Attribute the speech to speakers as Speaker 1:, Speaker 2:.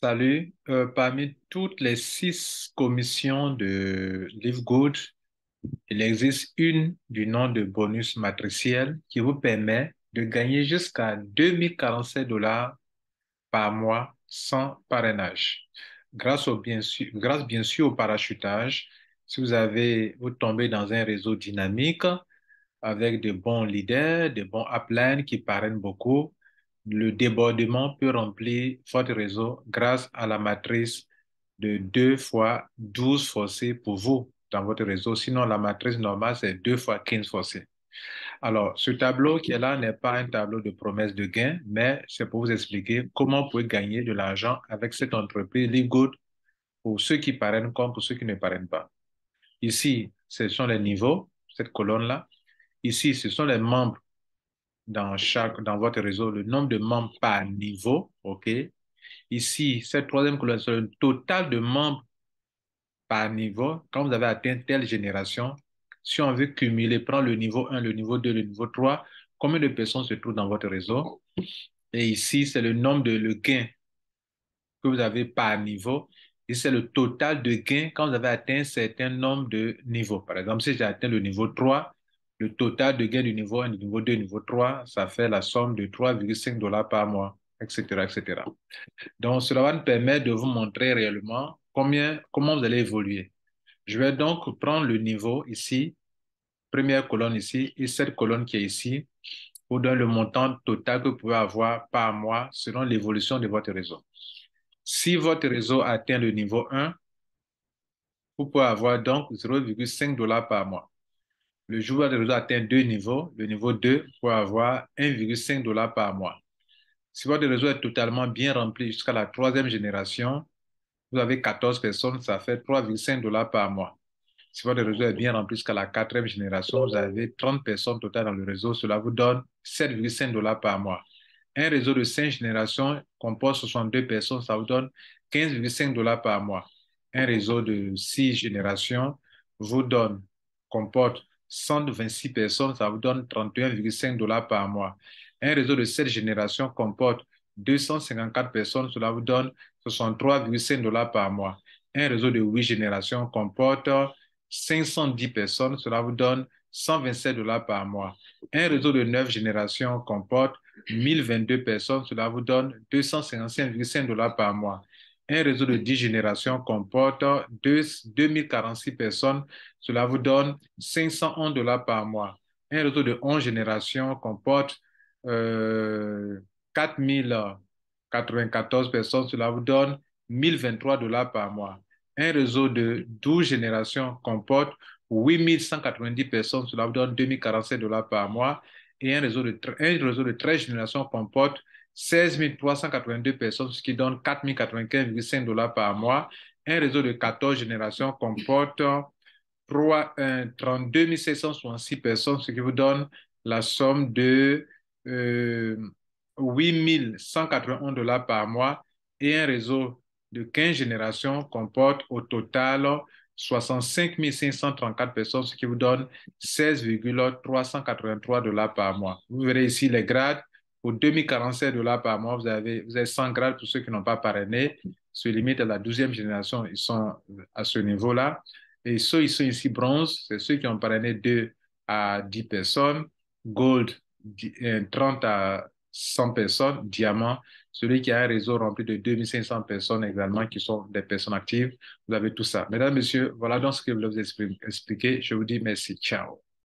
Speaker 1: Salut. Parmi toutes les 6 commissions de Livegood, il existe une du nom de bonus matriciel qui vous permet de gagner jusqu'à 2047 $ par mois sans parrainage. Grâce bien sûr au parachutage, si vous tombez dans un réseau dynamique, avec de bons leaders, de bons uplines qui parrainent beaucoup, le débordement peut remplir votre réseau grâce à la matrice de 2 fois 12 forcés pour vous dans votre réseau. Sinon, la matrice normale, c'est 2 fois 15 forcés. Alors, ce tableau qui est là n'est pas un tableau de promesse de gain, mais c'est pour vous expliquer comment vous pouvez gagner de l'argent avec cette entreprise LiveGood pour ceux qui parrainent comme pour ceux qui ne parrainent pas. Ici, ce sont les niveaux, cette colonne-là. Ici, ce sont les membres dans votre réseau, le nombre de membres par niveau, OK? Ici, cette troisième colonne, c'est le total de membres par niveau. Quand vous avez atteint telle génération, si on veut cumuler, prendre le niveau 1, le niveau 2, le niveau 3, combien de personnes se trouvent dans votre réseau? Et ici, c'est le nombre de le gain que vous avez par niveau. Et c'est le total de gains quand vous avez atteint un certain nombre de niveaux. Par exemple, si j'ai atteint le niveau 3, le total de gains du niveau 1, du niveau 2, du niveau 3, ça fait la somme de 3,5 $ par mois, etc., etc. Donc, cela va nous permettre de vous montrer réellement comment vous allez évoluer. Je vais donc prendre le niveau ici, première colonne ici, et cette colonne qui est ici, pour donner le montant total que vous pouvez avoir par mois selon l'évolution de votre réseau. Si votre réseau atteint le niveau 1, vous pouvez avoir donc 0,5 $ par mois. Le jour où votre réseau atteint deux niveaux, le niveau 2, vous pouvez avoir 1,5 $ par mois. Si votre réseau est totalement bien rempli jusqu'à la troisième génération, vous avez 14 personnes, ça fait 3,5 $ par mois. Si votre réseau est bien rempli jusqu'à la quatrième génération, vous avez 30 personnes totales dans le réseau, cela vous donne 7,5 $ par mois. Un réseau de 5 générations comporte 62 personnes, ça vous donne 15,5 $ par mois. Un réseau de 6 générations vous donne, comporte 126 personnes, ça vous donne 31,5 $ par mois. Un réseau de 7 générations comporte 254 personnes, cela vous donne 63,5 $ par mois. Un réseau de 8 générations comporte 510 personnes, cela vous donne 127 $ par mois. Un réseau de 9 générations comporte 1022 personnes, cela vous donne 255,5 $ par mois. Un réseau de 10 générations comporte 2046 personnes, cela vous donne 511 $ par mois. Un réseau de 11 générations comporte 4094 personnes, cela vous donne 1023 $ par mois. Un réseau de 12 générations comporte 8190 personnes, cela vous donne 2047 $ par mois. Et un réseau de 13 générations comporte 16 382 personnes, ce qui donne 4095,5 $ par mois. Un réseau de 14 générations comporte 32 766 personnes, ce qui vous donne la somme de 8 181 $ par mois. Et un réseau de 15 générations comporte au total 65 534 personnes, ce qui vous donne 16,383 $ par mois. Vous verrez ici les grades. Pour 2047 $ par mois, vous avez 100 grades pour ceux qui n'ont pas parrainé. Se limite à la 12e génération, ils sont à ce niveau-là. Et ceux qui sont ici bronze, c'est ceux qui ont parrainé 2 à 10 personnes. Gold, 30 à 100 personnes. Diamant, celui qui a un réseau rempli de 2500 personnes également qui sont des personnes actives. Vous avez tout ça. Mesdames, Messieurs, voilà donc ce que je voulais vous expliquer. Je vous dis merci. Ciao.